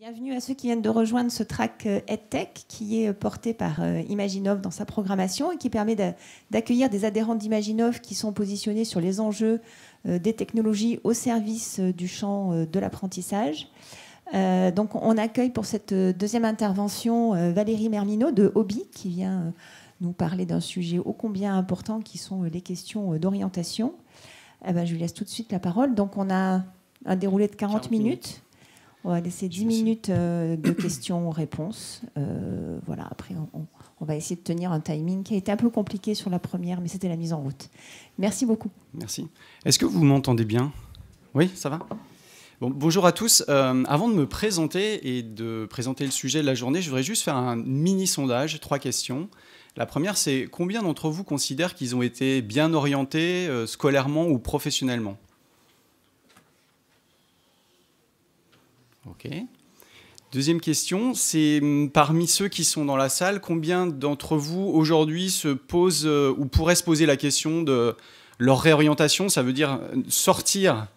Bienvenue à ceux qui viennent de rejoindre ce track EdTech qui est porté par Imaginov dans sa programmation et qui permet d'accueillir des adhérents d'Imaginov qui sont positionnés sur les enjeux des technologies au service du champ de l'apprentissage. Donc on accueille pour cette deuxième intervention Valérie Merlino de Hobby qui vient nous parler d'un sujet ô combien important qui sont les questions d'orientation. Je lui laisse tout de suite la parole. Donc on a un déroulé de 40 minutes. On va laisser 10 minutes de questions-réponses. Voilà, après, on va essayer de tenir un timing qui a été un peu compliqué sur la première, mais c'était la mise en route. Merci beaucoup. Merci. Est-ce que vous m'entendez bien? Oui, ça va? Bon, bonjour à tous. Avant de me présenter et de présenter le sujet de la journée, je voudrais juste faire un mini-sondage, 3 questions. La première, c'est combien d'entre vous considèrent qu'ils ont été bien orientés scolairement ou professionnellement? Ok. Deuxième question, c'est parmi ceux qui sont dans la salle, combien d'entre vous aujourd'hui se posent ou pourraient se poser la question de leur réorientation? Ça veut dire sortir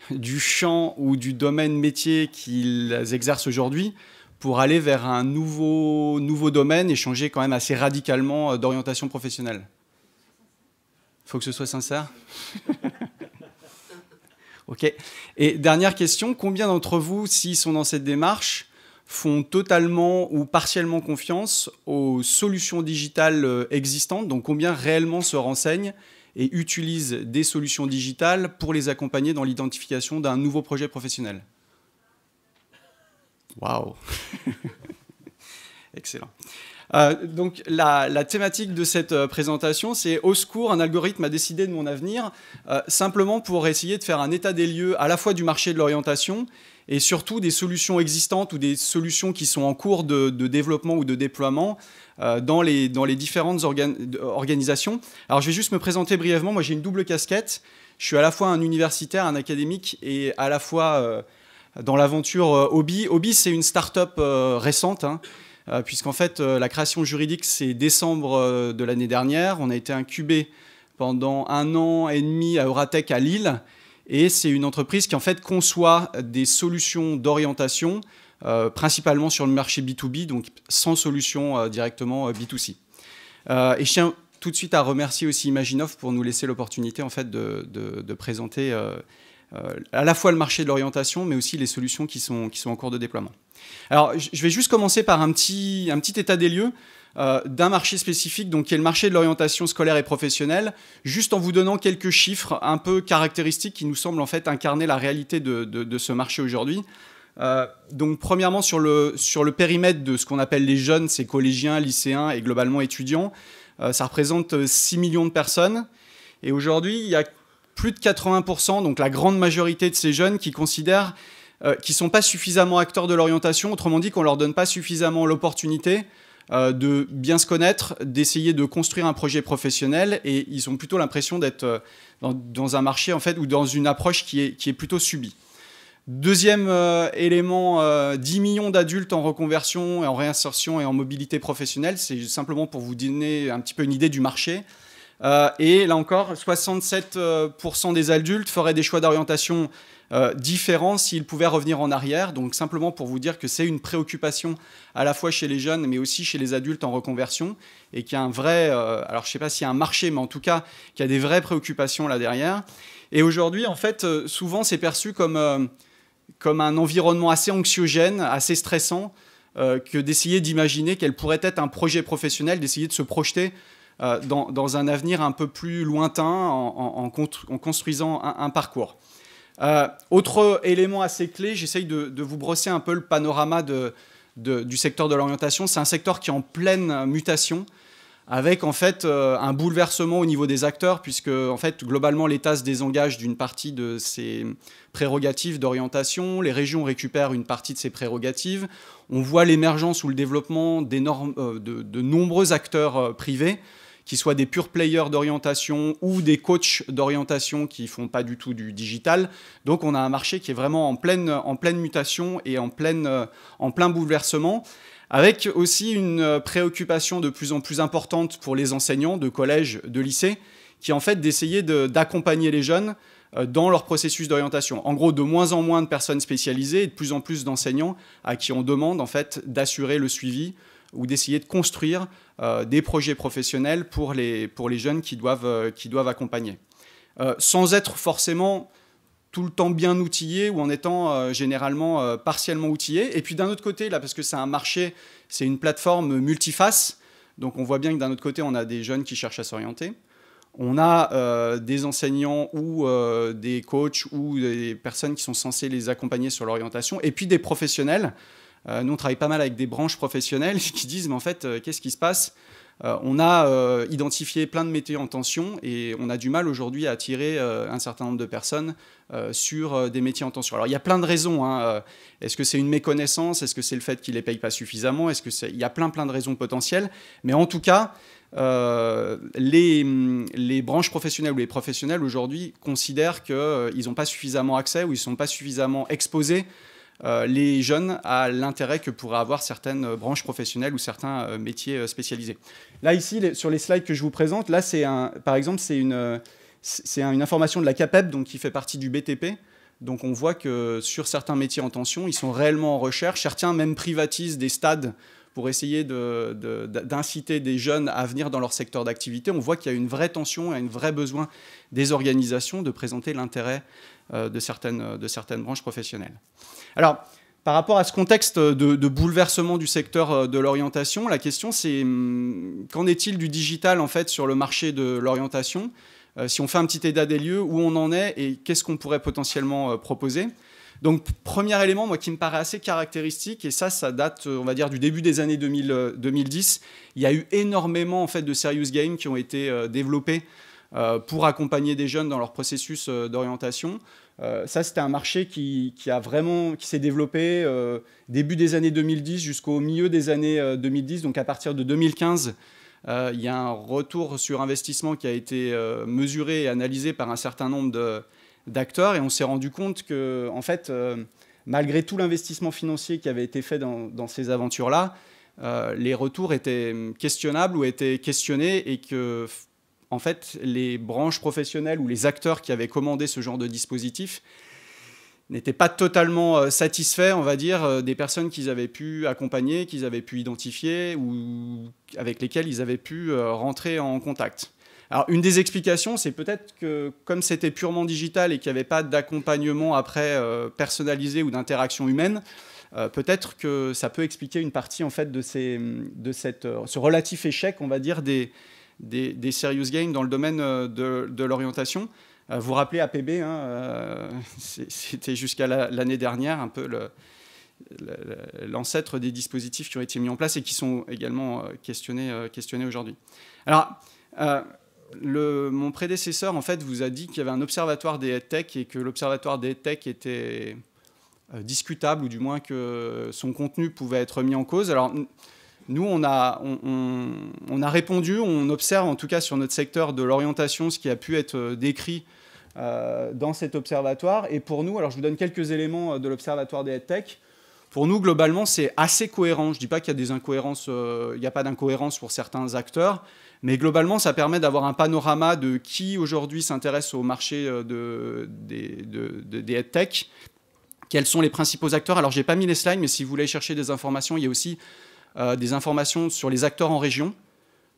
du champ ou du domaine métier qu'ils exercent aujourd'hui pour aller vers un nouveau domaine et changer quand même assez radicalement d'orientation professionnelle. Il faut que ce soit sincère. Ok. Et dernière question, combien d'entre vous, s'ils sont dans cette démarche, font totalement ou partiellement confiance aux solutions digitales existantes? Donc combien réellement se renseignent et utilisent des solutions digitales pour les accompagner dans l'identification d'un nouveau projet professionnel? Waouh. Excellent. Donc la thématique de cette présentation, c'est « Au secours, un algorithme a décidé de mon avenir », simplement pour essayer de faire un état des lieux à la fois du marché de l'orientation et surtout des solutions existantes ou des solutions qui sont en cours de développement ou de déploiement dans les différentes organisations. Alors je vais juste me présenter brièvement. Moi j'ai une double casquette. Je suis à la fois un universitaire, un académique et à la fois dans l'aventure Hobby. Hobby, c'est une start-up récente, puisqu'en fait, la création juridique, c'est décembre de l'année dernière. On a été incubé pendant 1 an et demi à Euratech à Lille. Et c'est une entreprise qui, en fait, conçoit des solutions d'orientation, principalement sur le marché B2B, donc sans solution directement B2C. Et je tiens tout de suite à remercier aussi Imaginov pour nous laisser l'opportunité, en fait, de présenter à la fois le marché de l'orientation, mais aussi les solutions qui sont en cours de déploiement. Alors, je vais juste commencer par un petit état des lieux d'un marché spécifique, donc qui est le marché de l'orientation scolaire et professionnelle, juste en vous donnant quelques chiffres un peu caractéristiques qui nous semblent en fait incarner la réalité de ce marché aujourd'hui. Donc, premièrement, sur le périmètre de ce qu'on appelle les jeunes, c'est collégiens, lycéens et globalement étudiants, ça représente 6 millions de personnes. Et aujourd'hui, il y a plus de 80%, donc la grande majorité de ces jeunes qui considèrent qu'ils ne sont pas suffisamment acteurs de l'orientation, autrement dit qu'on ne leur donne pas suffisamment l'opportunité de bien se connaître, d'essayer de construire un projet professionnel, et ils ont plutôt l'impression d'être dans un marché en fait, ou dans une approche qui est plutôt subie. Deuxième élément, 10 millions d'adultes en reconversion, et en réinsertion et en mobilité professionnelle, c'est simplement pour vous donner un petit peu une idée du marché. Et là encore, 67% des adultes feraient des choix d'orientation différents s'ils pouvaient revenir en arrière. Donc simplement pour vous dire que c'est une préoccupation à la fois chez les jeunes, mais aussi chez les adultes en reconversion, et qu'il y a un vrai, alors je ne sais pas s'il y a un marché, mais en tout cas, qu'il y a des vraies préoccupations là derrière. Et aujourd'hui, en fait, souvent, c'est perçu comme un environnement assez anxiogène, assez stressant, que d'essayer d'imaginer quel pourrait être un projet professionnel, d'essayer de se projeter dans un avenir un peu plus lointain en construisant un parcours. Autre élément assez clé, j'essaye de vous brosser un peu le panorama du secteur de l'orientation. C'est un secteur qui est en pleine mutation, avec en fait un bouleversement au niveau des acteurs, puisque en fait, globalement l'État se désengage d'une partie de ses prérogatives d'orientation, les régions récupèrent une partie de ses prérogatives, on voit l'émergence ou le développement de nombreux acteurs privés, qui soient des pure players d'orientation ou des coachs d'orientation qui ne font pas du tout du digital. Donc on a un marché qui est vraiment en pleine mutation et en plein bouleversement, avec aussi une préoccupation de plus en plus importante pour les enseignants de collège, de lycée, qui est en fait d'essayer d'accompagner les jeunes dans leur processus d'orientation. En gros, de moins en moins de personnes spécialisées et de plus en plus d'enseignants à qui on demande en fait d'assurer le suivi ou d'essayer de construire des projets professionnels pour les jeunes qui doivent accompagner. Sans être forcément tout le temps bien outillés ou en étant généralement partiellement outillés. Et puis d'un autre côté, là, parce que c'est un marché, c'est une plateforme multiface, donc on voit bien que d'un autre côté, on a des jeunes qui cherchent à s'orienter. On a des enseignants ou des coachs ou des personnes qui sont censées les accompagner sur l'orientation. Et puis des professionnels. Nous, on travaille pas mal avec des branches professionnelles qui disent, mais en fait, qu'est-ce qui se passe ? On a identifié plein de métiers en tension et on a du mal aujourd'hui à attirer un certain nombre de personnes sur des métiers en tension. Alors, il y a plein de raisons. Hein. Est-ce que c'est une méconnaissance ? Est-ce que c'est le fait qu'ils ne les payent pas suffisamment ? Il y a plein de raisons potentielles. Mais en tout cas, les branches professionnelles ou les professionnels aujourd'hui considèrent qu'ils n'ont pas suffisamment accès ou ils ne sont pas suffisamment exposés les jeunes à l'intérêt que pourraient avoir certaines branches professionnelles ou certains métiers spécialisés. Là, ici, sur les slides que je vous présente, là, par exemple, c'est une information de la CAPEB, donc, qui fait partie du BTP. Donc, on voit que sur certains métiers en tension, ils sont réellement en recherche. Certains même privatisent des stades pour essayer d'inciter des jeunes à venir dans leur secteur d'activité. On voit qu'il y a une vraie tension et un vrai besoin des organisations de présenter l'intérêt de certaines branches professionnelles. Alors, par rapport à ce contexte de bouleversement du secteur de l'orientation, la question c'est qu'en est-il du digital en fait sur le marché de l'orientation ? Si on fait un petit état des lieux, où on en est et qu'est-ce qu'on pourrait potentiellement proposer ? Donc, premier élément, moi, qui me paraît assez caractéristique, et ça date, on va dire, du début des années 2010. Il y a eu énormément en fait, de serious games qui ont été développés pour accompagner des jeunes dans leur processus d'orientation. Ça, c'était un marché qui s'est développé début des années 2010 jusqu'au milieu des années 2010. Donc, à partir de 2015, il y a un retour sur investissement qui a été mesuré et analysé par un certain nombre d'acteurs. Et on s'est rendu compte que, en fait, malgré tout l'investissement financier qui avait été fait dans ces aventures-là, les retours étaient questionnables ou étaient questionnés et que en fait, les branches professionnelles ou les acteurs qui avaient commandé ce genre de dispositif n'étaient pas totalement satisfaits, on va dire, des personnes qu'ils avaient pu accompagner, qu'ils avaient pu identifier ou avec lesquelles ils avaient pu rentrer en contact. Alors, une des explications, c'est peut-être que comme c'était purement digital et qu'il n'y avait pas d'accompagnement après personnalisé ou d'interaction humaine, peut-être que ça peut expliquer une partie en fait, de ce relatif échec, on va dire, des serious games dans le domaine de l'orientation. Vous vous rappelez APB, hein, c'était jusqu'à l'année dernière un peu l'ancêtre des dispositifs qui ont été mis en place et qui sont également questionnés aujourd'hui. Alors, mon prédécesseur en fait, vous a dit qu'il y avait un observatoire des EdTech et que l'observatoire des EdTech était discutable ou du moins que son contenu pouvait être mis en cause. Alors, nous, on a répondu, on observe en tout cas sur notre secteur de l'orientation ce qui a pu être décrit dans cet observatoire. Et pour nous, alors je vous donne quelques éléments de l'observatoire des EdTech. Pour nous, globalement, c'est assez cohérent. Je ne dis pas qu'il y a des incohérences, il n'y a pas d'incohérence pour certains acteurs, mais globalement, ça permet d'avoir un panorama de qui aujourd'hui s'intéresse au marché des EdTech, quels sont les principaux acteurs. Alors, je n'ai pas mis les slides, mais si vous voulez chercher des informations, il y a aussi des informations sur les acteurs en région.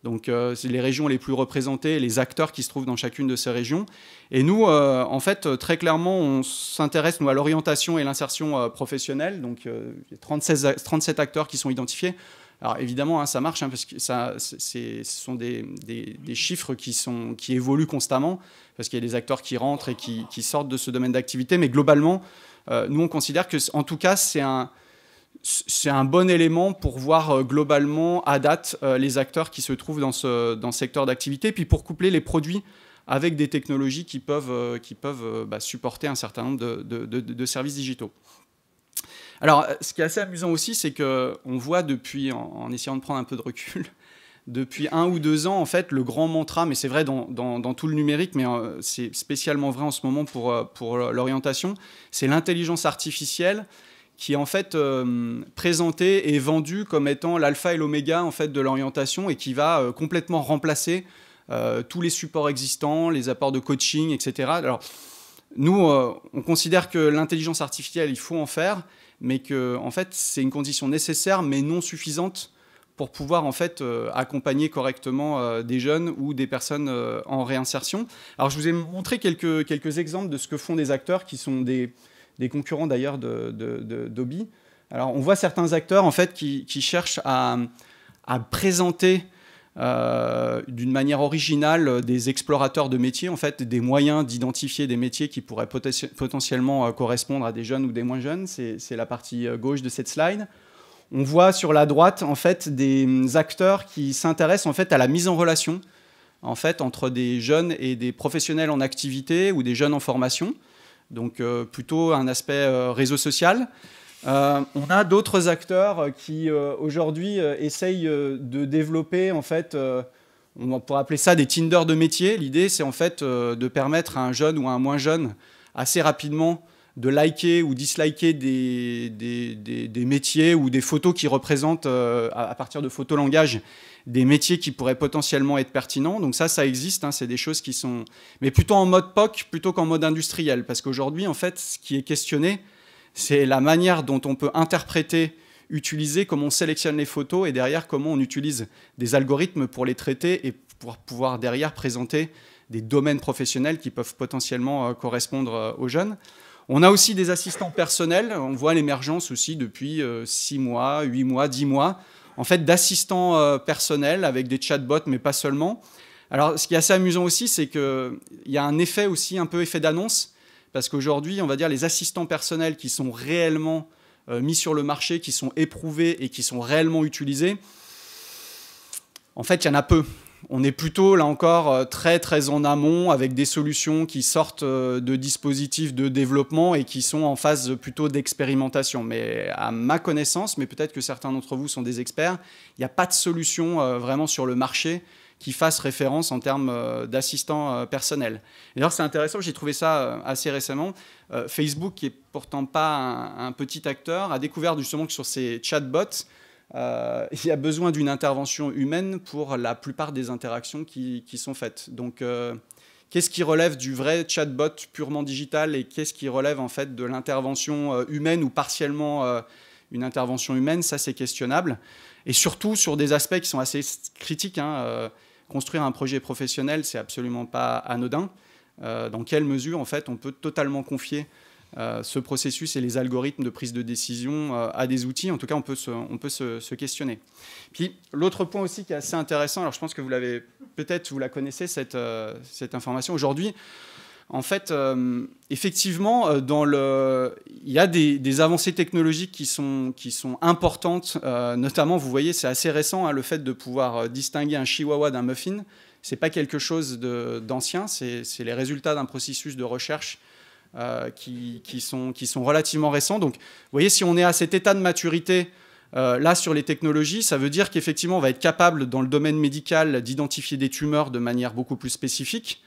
Donc, c'est les régions les plus représentées, les acteurs qui se trouvent dans chacune de ces régions. Et nous, en fait, très clairement, on s'intéresse à l'orientation et l'insertion professionnelle. Donc, il y a 37 acteurs qui sont identifiés. Alors, évidemment, hein, ça marche, hein, parce que ce sont des chiffres qui évoluent constamment, parce qu'il y a des acteurs qui rentrent et qui sortent de ce domaine d'activité. Mais globalement, nous, on considère que, en tout cas, c'est un bon élément pour voir globalement, à date, les acteurs qui se trouvent dans ce secteur d'activité, puis pour coupler les produits avec des technologies qui peuvent supporter un certain nombre de services digitaux. Alors, ce qui est assez amusant aussi, c'est qu'on voit depuis, en essayant de prendre un peu de recul, depuis 1 ou 2 ans, en fait, le grand mantra, mais c'est vrai dans tout le numérique, mais c'est spécialement vrai en ce moment pour l'orientation, c'est l'intelligence artificielle qui est en fait présentée et vendue comme étant l'alpha et l'oméga en fait, de l'orientation et qui va complètement remplacer tous les supports existants, les apports de coaching, etc. Alors, Nous, on considère que l'intelligence artificielle, il faut en faire, mais que en fait, c'est une condition nécessaire, mais non suffisante pour pouvoir en fait accompagner correctement des jeunes ou des personnes en réinsertion. Alors, je vous ai montré quelques exemples de ce que font des acteurs qui sont des concurrents d'ailleurs d'Obi. Alors, on voit certains acteurs en fait qui cherchent à présenter d'une manière originale des explorateurs de métiers, en fait, des moyens d'identifier des métiers qui pourraient potentiellement correspondre à des jeunes ou des moins jeunes. C'est la partie gauche de cette slide. On voit sur la droite en fait, des acteurs qui s'intéressent en fait, à la mise en relation en fait, entre des jeunes et des professionnels en activité ou des jeunes en formation. Donc plutôt un aspect réseau social. On a d'autres acteurs qui aujourd'hui essayent de développer, en fait, on pourrait appeler ça des Tinder de métier. L'idée, c'est en fait de permettre à un jeune ou à un moins jeune assez rapidement de liker ou disliker des métiers ou des photos qui représentent, à partir de photolangage, des métiers qui pourraient potentiellement être pertinents. Donc ça existe, hein, c'est des choses qui sont... Mais plutôt en mode POC plutôt qu'en mode industriel. Parce qu'aujourd'hui, en fait, ce qui est questionné, c'est la manière dont on peut interpréter, utiliser, comment on sélectionne les photos et derrière comment on utilise des algorithmes pour les traiter et pour pouvoir derrière présenter des domaines professionnels qui peuvent potentiellement correspondre aux jeunes. On a aussi des assistants personnels. On voit l'émergence aussi depuis 6 mois, 8 mois, 10 mois, en fait, d'assistants personnels avec des chatbots, mais pas seulement. Alors, ce qui est assez amusant aussi, c'est qu'il y a un effet aussi, un peu effet d'annonce, parce qu'aujourd'hui, on va dire les assistants personnels qui sont réellement mis sur le marché, qui sont éprouvés et qui sont réellement utilisés, en fait, il y en a peu. On est plutôt, là encore, très, très en amont avec des solutions qui sortent de dispositifs de développement et qui sont en phase plutôt d'expérimentation. Mais à ma connaissance, mais peut-être que certains d'entre vous sont des experts, il n'y a pas de solution vraiment sur le marché qui fasse référence en termes d'assistants personnels. D'ailleurs, c'est intéressant, j'ai trouvé ça assez récemment. Facebook, qui n'est pourtant pas un petit acteur, a découvert justement que sur ces chatbots, il y a besoin d'une intervention humaine pour la plupart des interactions qui sont faites. Donc, qu'est-ce qui relève du vrai chatbot purement digital et qu'est-ce qui relève en fait de l'intervention humaine ou partiellement une intervention humaine? Ça, c'est questionnable. Et surtout sur des aspects qui sont assez critiques. Construire un projet professionnel, c'est absolument pas anodin. Dans quelle mesure, en fait, on peut totalement confier ce processus et les algorithmes de prise de décision à des outils? En tout cas, on peut se questionner. Puis, l'autre point aussi qui est assez intéressant, alors je pense que vous l'avez, peut-être vous la connaissez, cette information. Aujourd'hui, en fait, effectivement, il y a des avancées technologiques qui sont importantes. Notamment, vous voyez, c'est assez récent, hein, le fait de pouvoir distinguer un chihuahua d'un muffin. Ce n'est pas quelque chose d'ancien, c'est les résultats d'un processus de recherche qui sont relativement récents. Donc, vous voyez, si on est à cet état de maturité là sur les technologies, ça veut dire qu'effectivement, on va être capable, dans le domaine médical, d'identifier des tumeurs de manière beaucoup plus spécifique.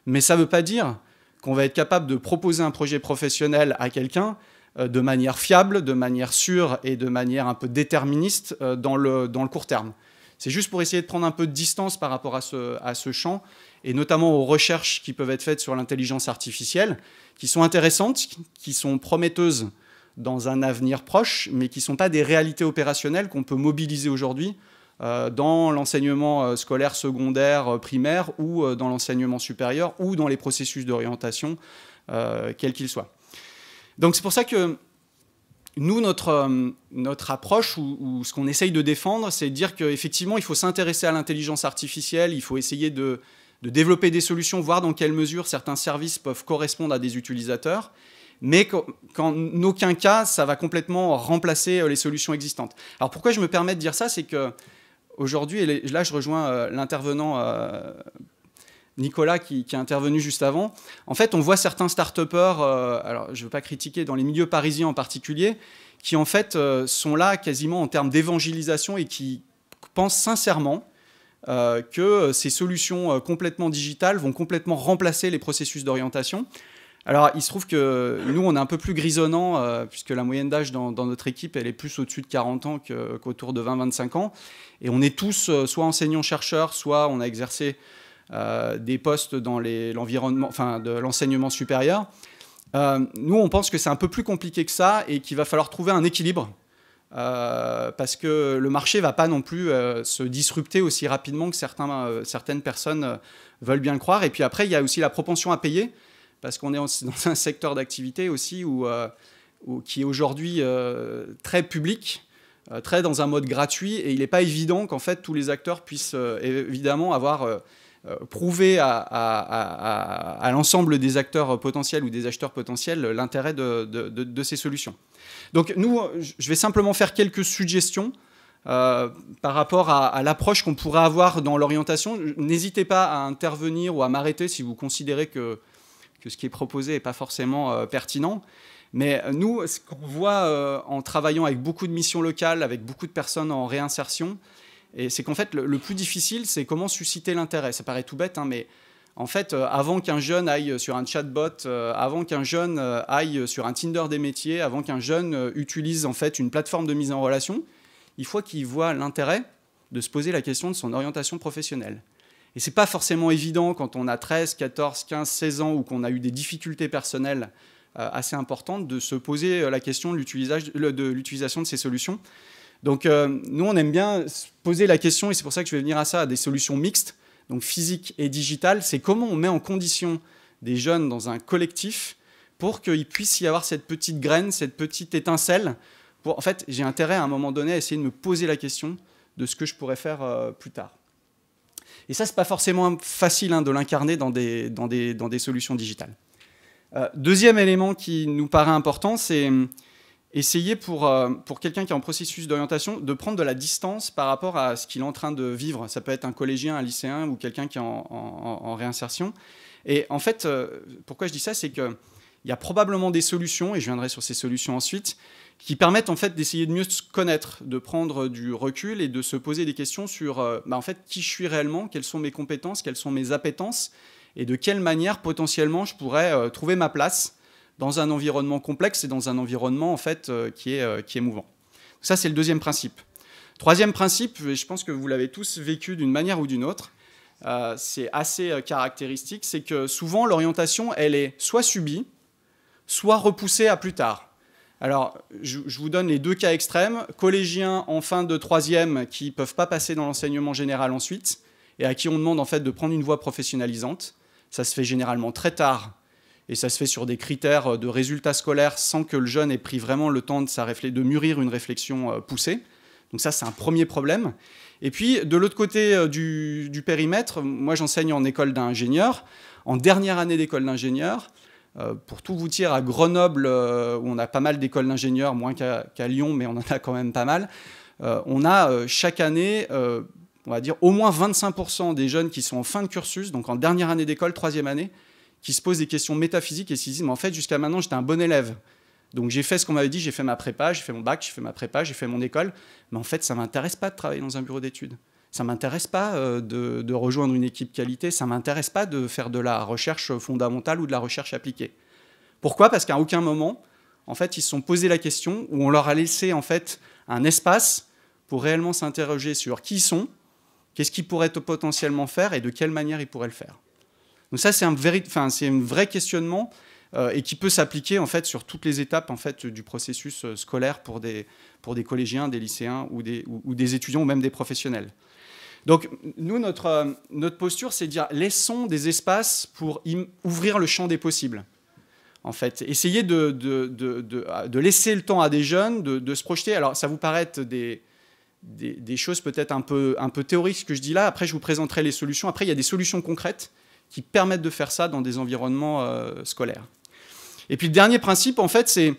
Mais ça ne veut pas dire qu'on va être capable de proposer un projet professionnel à quelqu'un de manière fiable, de manière sûre et de manière un peu déterministe dans le court terme. C'est juste pour essayer de prendre un peu de distance par rapport à ce champ, et notamment aux recherches qui peuvent être faites sur l'intelligence artificielle, qui sont intéressantes, qui sont prometteuses dans un avenir proche, mais qui ne sont pas des réalités opérationnelles qu'on peut mobiliser aujourd'hui dans l'enseignement scolaire secondaire, primaire, ou dans l'enseignement supérieur, ou dans les processus d'orientation, quels qu'ils soient. Donc c'est pour ça que nous, notre approche, ou ce qu'on essaye de défendre, c'est de dire qu'effectivement, il faut s'intéresser à l'intelligence artificielle, il faut essayer de développer des solutions, voir dans quelle mesure certains services peuvent correspondre à des utilisateurs, mais qu'en aucun cas, ça va complètement remplacer les solutions existantes. Alors pourquoi je me permets de dire ça, c'est qu'aujourd'hui, et là je rejoins l'intervenant Nicolas qui est intervenu juste avant, en fait on voit certains start-upers, alors je ne veux pas critiquer, dans les milieux parisiens en particulier, qui en fait sont là quasiment en termes d'évangélisation et qui pensent sincèrement que ces solutions complètement digitales vont complètement remplacer les processus d'orientation. Alors, il se trouve que nous, on est un peu plus grisonnant, puisque la moyenne d'âge dans notre équipe, elle est plus au-dessus de 40 ans qu'autour de 20-25 ans. Et on est tous soit enseignants-chercheurs, soit on a exercé des postes dans l'environnement, enfin de l'enseignement supérieur. Nous, on pense que c'est un peu plus compliqué que ça et qu'il va falloir trouver un équilibre parce que le marché ne va pas non plus se disrupter aussi rapidement que certaines personnes veulent bien le croire. Et puis après, il y a aussi la propension à payer parce qu'on est dans un secteur d'activité aussi qui est aujourd'hui très public, très dans un mode gratuit, et il n'est pas évident qu'en fait tous les acteurs puissent évidemment avoir prouvé à l'ensemble des acteurs potentiels ou des acheteurs potentiels l'intérêt de ces solutions. Donc nous, je vais simplement faire quelques suggestions par rapport à l'approche qu'on pourrait avoir dans l'orientation. N'hésitez pas à intervenir ou à m'arrêter si vous considérez que ce qui est proposé n'est pas forcément pertinent. Mais nous, ce qu'on voit en travaillant avec beaucoup de missions locales, avec beaucoup de personnes en réinsertion, c'est qu'en fait, le plus difficile, c'est comment susciter l'intérêt. Ça paraît tout bête, hein, mais en fait, avant qu'un jeune aille sur un chatbot, avant qu'un jeune aille sur un Tinder des métiers, avant qu'un jeune utilise en fait une plateforme de mise en relation, il faut qu'il voit l'intérêt de se poser la question de son orientation professionnelle. Et ce n'est pas forcément évident quand on a 13, 14, 15, 16 ans ou qu'on a eu des difficultés personnelles assez importantes de se poser la question de l'utilisation de ces solutions. Donc nous, on aime bien se poser la question, et c'est pour ça que je vais venir à ça, à des solutions mixtes, donc physiques et digitales. C'est comment on met en condition des jeunes dans un collectif pour qu'il puisse y avoir cette petite graine, cette petite étincelle. En fait, j'ai intérêt à un moment donné à essayer de me poser la question de ce que je pourrais faire plus tard. Et ça, ce n'est pas forcément facile de l'incarner dans des solutions digitales. Deuxième élément qui nous paraît important, c'est essayer pour quelqu'un qui est en processus d'orientation de prendre de la distance par rapport à ce qu'il est en train de vivre. Ça peut être un collégien, un lycéen ou quelqu'un qui est en réinsertion. Et en fait, pourquoi je dis ça, c'est qu'il y a probablement des solutions, et je viendrai sur ces solutions ensuite, qui permettent en fait d'essayer de mieux se connaître, de prendre du recul et de se poser des questions sur en fait, qui je suis réellement, quelles sont mes compétences, quelles sont mes appétences, et de quelle manière potentiellement je pourrais trouver ma place dans un environnement complexe et dans un environnement en fait, qui est mouvant. Ça, c'est le deuxième principe. Troisième principe, et je pense que vous l'avez tous vécu d'une manière ou d'une autre, c'est assez caractéristique, c'est que souvent l'orientation, elle est soit subie, soit repoussée à plus tard. Alors, je vous donne les deux cas extrêmes. Collégiens en fin de troisième qui ne peuvent pas passer dans l'enseignement général ensuite et à qui on demande en fait de prendre une voie professionnalisante. Ça se fait généralement très tard et ça se fait sur des critères de résultats scolaires sans que le jeune ait pris vraiment le temps de mûrir une réflexion poussée. Donc ça, c'est un premier problème. Et puis, de l'autre côté du périmètre, moi j'enseigne en école d'ingénieur, en dernière année d'école d'ingénieur. Pour tout vous dire, à Grenoble, où on a pas mal d'écoles d'ingénieurs, moins qu'à Lyon, mais on en a quand même pas mal, on a chaque année, on va dire, au moins 25% des jeunes qui sont en fin de cursus, donc en dernière année d'école, troisième année, qui se posent des questions métaphysiques et qui se disent « mais en fait, jusqu'à maintenant, j'étais un bon élève. Donc j'ai fait ce qu'on m'avait dit, j'ai fait ma prépa, j'ai fait mon bac, j'ai fait ma prépa, j'ai fait mon école, mais en fait, ça ne m'intéresse pas de travailler dans un bureau d'études. Ça ne m'intéresse pas de rejoindre une équipe qualité, ça ne m'intéresse pas de faire de la recherche fondamentale ou de la recherche appliquée. » Pourquoi ? Parce qu'à aucun moment, en fait, ils se sont posé la question où on leur a laissé en fait, un espace pour réellement s'interroger sur qui ils sont, qu'est-ce qu'ils pourraient potentiellement faire et de quelle manière ils pourraient le faire. Donc ça, c'est un vrai questionnement et qui peut s'appliquer en fait, sur toutes les étapes en fait, du processus scolaire pour des collégiens, des lycéens ou des étudiants ou même des professionnels. Donc, nous, notre posture, c'est de dire laissons des espaces pour ouvrir le champ des possibles. En fait, essayez de laisser le temps à des jeunes de se projeter. Alors, ça vous paraît être des choses peut-être un peu théoriques, ce que je dis là. Après, je vous présenterai les solutions. Après, il y a des solutions concrètes qui permettent de faire ça dans des environnements scolaires. Et puis, le dernier principe, en fait, c'est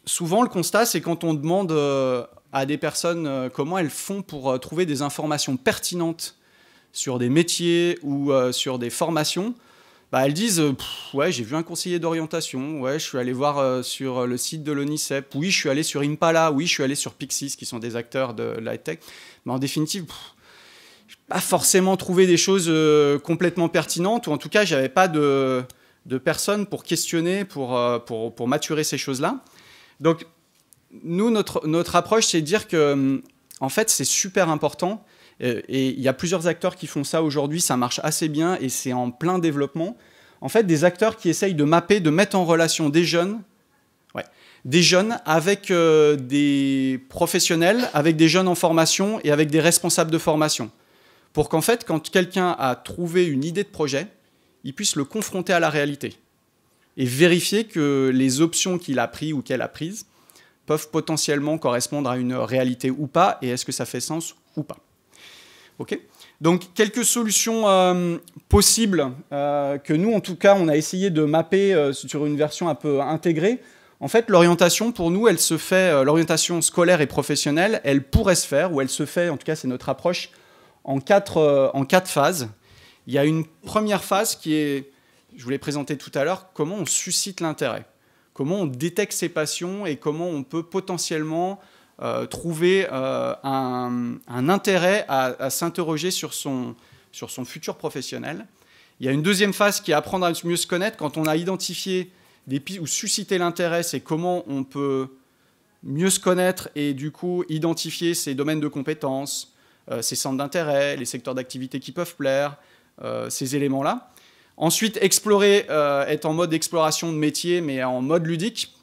souvent le constat, c'est quand on demande à des personnes comment elles font pour trouver des informations pertinentes sur des métiers ou sur des formations, elles disent ouais, j'ai vu un conseiller d'orientation, ouais, je suis allé voir sur le site de l'ONICEP, oui, je suis allé sur Impala, oui, je suis allé sur Pixis, qui sont des acteurs de la tech. Mais en définitive, je n'ai pas forcément trouvé des choses complètement pertinentes, ou en tout cas, je n'avais pas de personnes pour questionner, pour maturer ces choses-là. Donc, nous, notre approche, c'est de dire que, en fait, c'est super important Et il y a plusieurs acteurs qui font ça aujourd'hui, ça marche assez bien et c'est en plein développement. En fait, des acteurs qui essayent de mapper, de mettre en relation des jeunes avec des professionnels, avec des jeunes en formation et avec des responsables de formation. Pour qu'en fait, quand quelqu'un a trouvé une idée de projet, il puisse le confronter à la réalité et vérifier que les options qu'il a prises ou qu'elle a prises peuvent potentiellement correspondre à une réalité ou pas, et est-ce que ça fait sens ou pas. Okay. Donc, quelques solutions possibles que nous, en tout cas, on a essayé de mapper sur une version un peu intégrée. En fait, l'orientation, pour nous, elle se fait, l'orientation scolaire et professionnelle, elle pourrait se faire, ou elle se fait, en tout cas, c'est notre approche, en quatre phases. Il y a une première phase qui est, je vous l'ai présenté tout à l'heure, comment on suscite l'intérêt, comment on détecte ses passions et comment on peut potentiellement trouver un intérêt à s'interroger sur son futur professionnel. Il y a une deuxième phase qui est apprendre à mieux se connaître. Quand on a identifié des pistes ou susciter l'intérêt, c'est comment on peut mieux se connaître et du coup identifier ses domaines de compétences, ses centres d'intérêt, les secteurs d'activité qui peuvent plaire, ces éléments-là. Ensuite, explorer, être en mode exploration de métier, mais en mode ludique.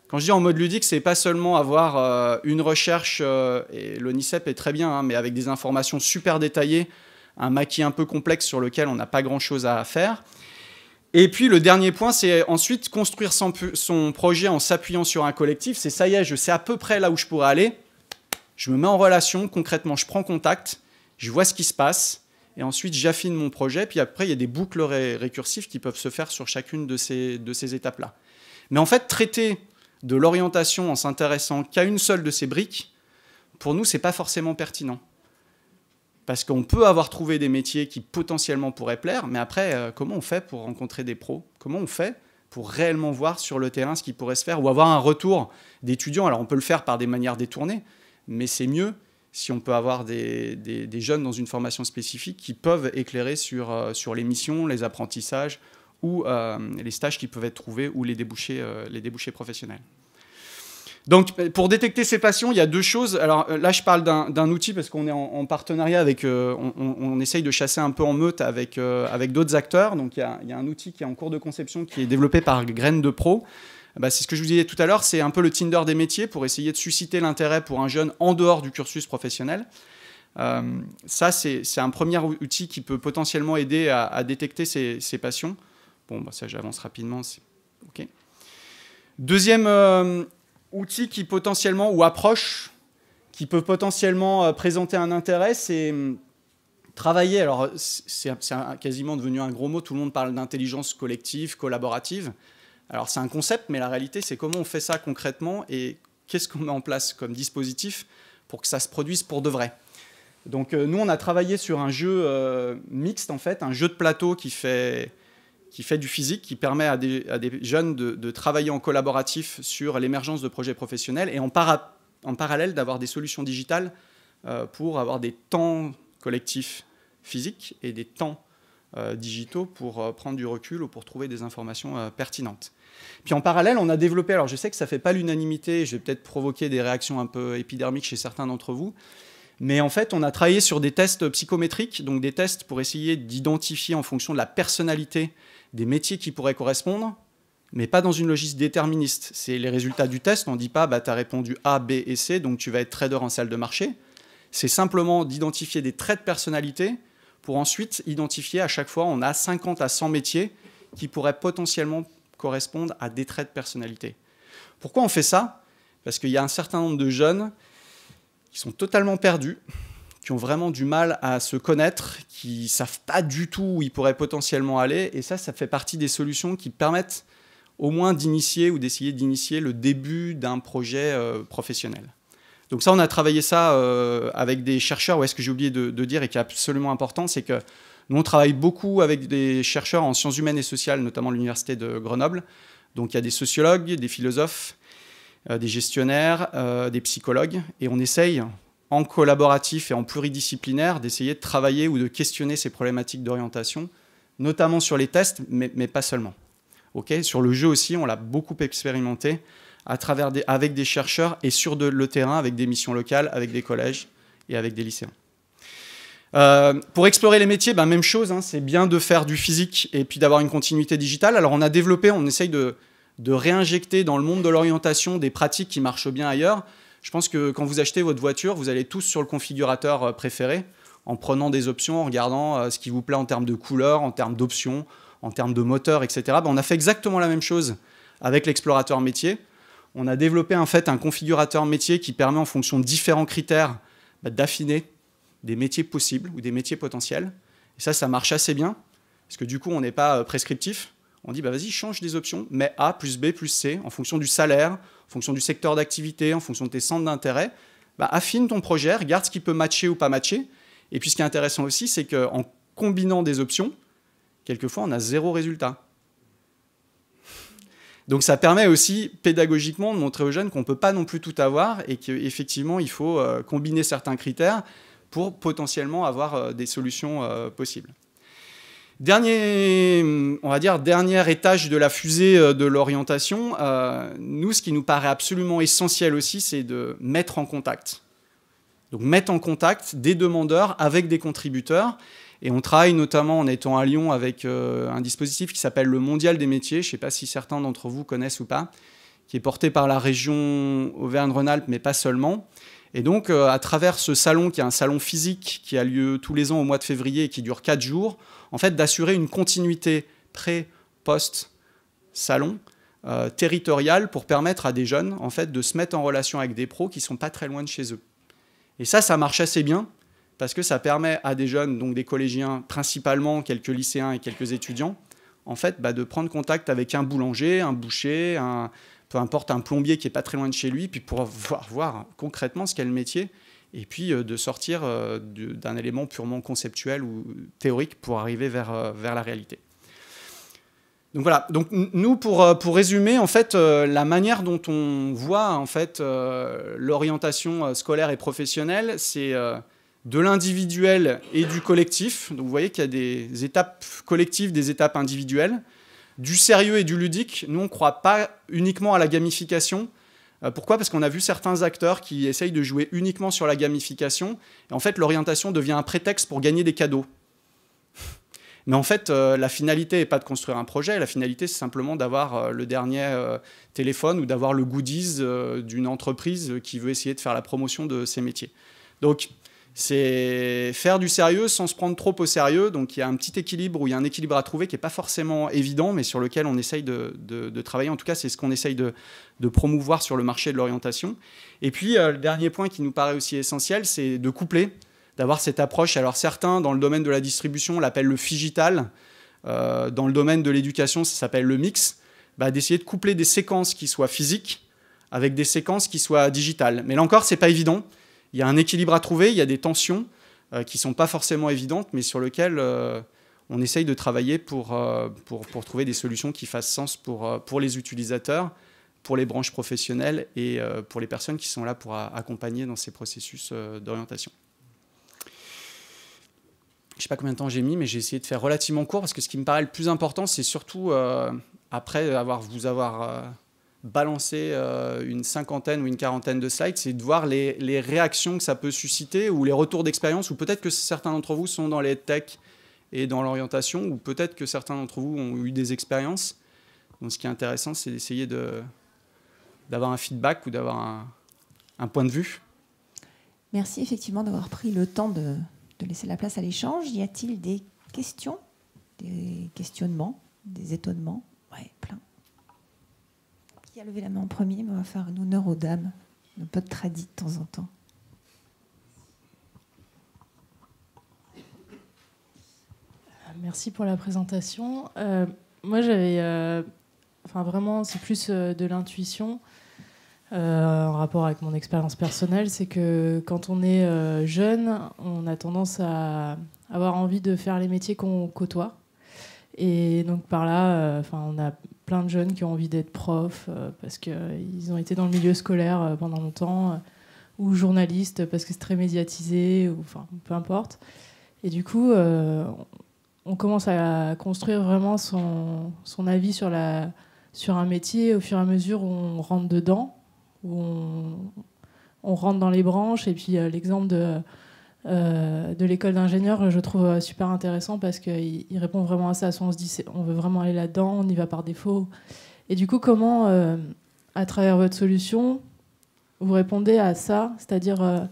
Quand je dis en mode ludique, c'est pas seulement avoir une recherche, et l'ONICEP est très bien, hein, mais avec des informations super détaillées, un maquis un peu complexe sur lequel on n'a pas grand-chose à faire. Et puis le dernier point, c'est ensuite construire son projet en s'appuyant sur un collectif. C'est ça y est, je sais à peu près là où je pourrais aller. Je me mets en relation, concrètement, je prends contact, je vois ce qui se passe, et ensuite j'affine mon projet. Puis après, il y a des boucles récursives qui peuvent se faire sur chacune de ces étapes-là. Mais en fait, traiter de l'orientation en s'intéressant qu'à une seule de ces briques, pour nous, ce n'est pas forcément pertinent. Parce qu'on peut avoir trouvé des métiers qui potentiellement pourraient plaire, mais après, comment on fait pour rencontrer des pros? Comment on fait pour réellement voir sur le terrain ce qui pourrait se faire ou avoir un retour d'étudiants? Alors, on peut le faire par des manières détournées, mais c'est mieux si on peut avoir des jeunes dans une formation spécifique qui peuvent éclairer sur les missions, les apprentissages ou les stages qui peuvent être trouvés ou les débouchés professionnels. Donc, pour détecter ces passions, il y a deux choses. Alors là, je parle d'un outil parce qu'on est en partenariat avec... on essaye de chasser un peu en meute avec d'autres acteurs. Donc, il y a un outil qui est en cours de conception qui est développé par Graines de Pro. C'est ce que je vous disais tout à l'heure. C'est un peu le Tinder des métiers pour essayer de susciter l'intérêt pour un jeune en dehors du cursus professionnel. Ça, c'est un premier outil qui peut potentiellement aider à détecter ces passions. Bon, ça, j'avance rapidement. OK. Deuxième... outil qui potentiellement, ou approche, qui peut potentiellement présenter un intérêt, c'est travailler. Alors, c'est quasiment devenu un gros mot. Tout le monde parle d'intelligence collective, collaborative. Alors, c'est un concept, mais la réalité, c'est comment on fait ça concrètement et qu'est-ce qu'on met en place comme dispositif pour que ça se produise pour de vrai. Donc, nous, on a travaillé sur un jeu mixte, en fait, un jeu de plateau qui fait du physique, qui permet à des jeunes de travailler en collaboratif sur l'émergence de projets professionnels et en parallèle d'avoir des solutions digitales pour avoir des temps collectifs physiques et des temps digitaux pour prendre du recul ou pour trouver des informations pertinentes. Puis en parallèle, on a développé, alors je sais que ça ne fait pas l'unanimité, je vais peut-être provoquer des réactions un peu épidermiques chez certains d'entre vous, mais en fait, on a travaillé sur des tests psychométriques, donc des tests pour essayer d'identifier en fonction de la personnalité des métiers qui pourraient correspondre, mais pas dans une logique déterministe. C'est les résultats du test, on ne dit pas tu as répondu A, B et C, donc tu vas être trader en salle de marché. C'est simplement d'identifier des traits de personnalité pour ensuite identifier à chaque fois, on a 50 à 100 métiers qui pourraient potentiellement correspondre à des traits de personnalité. Pourquoi on fait ça? Parce qu'il y a un certain nombre de jeunes qui sont totalement perdus, qui ont vraiment du mal à se connaître, qui ne savent pas du tout où ils pourraient potentiellement aller. Et ça fait partie des solutions qui permettent au moins d'initier ou d'essayer d'initier le début d'un projet professionnel. Donc ça, on a travaillé ça avec des chercheurs. Ouais, ce que j'ai oublié de dire et qui est absolument important, c'est que nous, on travaille beaucoup avec des chercheurs en sciences humaines et sociales, notamment l'Université de Grenoble. Donc il y a des sociologues, des philosophes, des gestionnaires, des psychologues. Et on essaye, en collaboratif et en pluridisciplinaire, d'essayer de travailler ou de questionner ces problématiques d'orientation, notamment sur les tests, mais pas seulement. Okay, sur le jeu aussi, on l'a beaucoup expérimenté avec des chercheurs et sur le terrain, avec des missions locales, avec des collèges et avec des lycéens. Pour explorer les métiers, même chose, hein, c'est bien de faire du physique et puis d'avoir une continuité digitale. Alors on a développé, on essaye de réinjecter dans le monde de l'orientation des pratiques qui marchent bien ailleurs. Je pense que quand vous achetez votre voiture, vous allez tous sur le configurateur préféré, en prenant des options, en regardant ce qui vous plaît en termes de couleur, en termes d'options, en termes de moteur, etc. On a fait exactement la même chose avec l'explorateur métier. On a développé en fait un configurateur métier qui permet, en fonction de différents critères, d'affiner des métiers possibles ou des métiers potentiels. Et ça marche assez bien, parce que du coup, on n'est pas prescriptif. On dit, vas-y, change des options, mets A plus B plus C, en fonction du salaire, en fonction du secteur d'activité, en fonction de tes centres d'intérêt. Affine ton projet, regarde ce qui peut matcher ou pas matcher. Et puis, ce qui est intéressant aussi, c'est qu'en combinant des options, quelquefois, on a 0 résultat. Donc, ça permet aussi, pédagogiquement, de montrer aux jeunes qu'on ne peut pas non plus tout avoir et qu'effectivement, il faut combiner certains critères pour potentiellement avoir des solutions possibles. Dernier étage de la fusée de l'orientation, nous, ce qui nous paraît absolument essentiel aussi, c'est de mettre en contact. Donc mettre en contact des demandeurs avec des contributeurs. Et on travaille notamment en étant à Lyon avec un dispositif qui s'appelle le Mondial des métiers. Je ne sais pas si certains d'entre vous connaissent ou pas, qui est porté par la région Auvergne-Rhône-Alpes, mais pas seulement. Et donc, à travers ce salon, qui est un salon physique qui a lieu tous les ans au mois de février et qui dure 4 jours, en fait, d'assurer une continuité pré-post-salon territoriale pour permettre à des jeunes en fait, de se mettre en relation avec des pros qui ne sont pas très loin de chez eux. Et ça marche assez bien parce que ça permet à des jeunes, donc des collégiens principalement, quelques lycéens et quelques étudiants, en fait, de prendre contact avec un boulanger, un boucher, peu importe, un plombier qui n'est pas très loin de chez lui, puis pour voir concrètement ce qu'est le métier, et puis de sortir d'un élément purement conceptuel ou théorique pour arriver vers la réalité. Donc voilà, donc nous, pour résumer, en fait, la manière dont on voit en fait, l'orientation scolaire et professionnelle, c'est de l'individuel et du collectif. Donc vous voyez qu'il y a des étapes collectives, des étapes individuelles. Du sérieux et du ludique, nous on ne croit pas uniquement à la gamification. Pourquoi ? Parce qu'on a vu certains acteurs qui essayent de jouer uniquement sur la gamification. Et en fait, l'orientation devient un prétexte pour gagner des cadeaux. Mais en fait, la finalité n'est pas de construire un projet. La finalité, c'est simplement d'avoir le dernier téléphone ou d'avoir le goodies d'une entreprise qui veut essayer de faire la promotion de ses métiers. Donc, c'est faire du sérieux sans se prendre trop au sérieux. Donc il y a un petit équilibre, où il y a un équilibre à trouver qui n'est pas forcément évident, mais sur lequel on essaye de travailler. En tout cas, c'est ce qu'on essaye de promouvoir sur le marché de l'orientation. Et puis, le dernier point qui nous paraît aussi essentiel, c'est de coupler, d'avoir cette approche. Alors certains, dans le domaine de la distribution, l'appellent le figital. Dans le domaine de l'éducation, ça s'appelle le mix. D'essayer de coupler des séquences qui soient physiques avec des séquences qui soient digitales. Mais là encore, ce n'est pas évident. Il y a un équilibre à trouver, il y a des tensions qui ne sont pas forcément évidentes, mais sur lesquelles on essaye de travailler pour trouver des solutions qui fassent sens pour les utilisateurs, pour les branches professionnelles et pour les personnes qui sont là pour accompagner dans ces processus d'orientation. Je ne sais pas combien de temps j'ai mis, mais j'ai essayé de faire relativement court, parce que ce qui me paraît le plus important, c'est surtout, après vous avoir balancer une cinquantaine ou une quarantaine de slides, c'est de voir les réactions que ça peut susciter ou les retours d'expérience, ou peut-être que certains d'entre vous sont dans les tech et dans l'orientation, ou peut-être que certains d'entre vous ont eu des expériences. Donc ce qui est intéressant, c'est d'essayer d'avoir un feedback ou d'avoir un point de vue. Merci effectivement d'avoir pris le temps de laisser la place à l'échange. Y a-t-il des questions, des questionnements, des étonnements ? Ouais, plein. Qui a levé la main en premier, mais on va faire un honneur aux dames. Un peu de tradit de temps en temps. Merci pour la présentation. Moi, j'avais... vraiment, c'est plus de l'intuition en rapport avec mon expérience personnelle. C'est que quand on est jeune, on a tendance à avoir envie de faire les métiers qu'on côtoie. Et donc par là, on a plein de jeunes qui ont envie d'être profs parce qu'ils ont été dans le milieu scolaire pendant longtemps, ou journalistes parce que c'est très médiatisé, ou peu importe. Et du coup, on commence à construire vraiment son avis sur un métier au fur et à mesure où on rentre dedans, où on rentre dans les branches. Et puis l'exemple de l'école d'ingénieur, je trouve super intéressant parce qu'il répond vraiment à ça. Soit on se dit on veut vraiment aller là-dedans, on y va par défaut. Et du coup, comment, à travers votre solution, vous répondez à ça, c'est-à-dire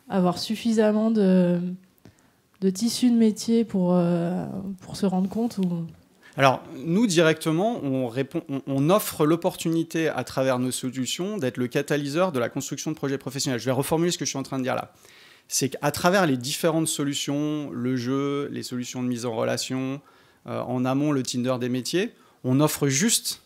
avoir suffisamment de tissus de métier pour se rendre compte ou... Alors, nous, directement, on offre l'opportunité à travers nos solutions d'être le catalyseur de la construction de projets professionnels. Je vais reformuler ce que je suis en train de dire là. C'est qu'à travers les différentes solutions, le jeu, les solutions de mise en relation, en amont, le Tinder des métiers, on offre juste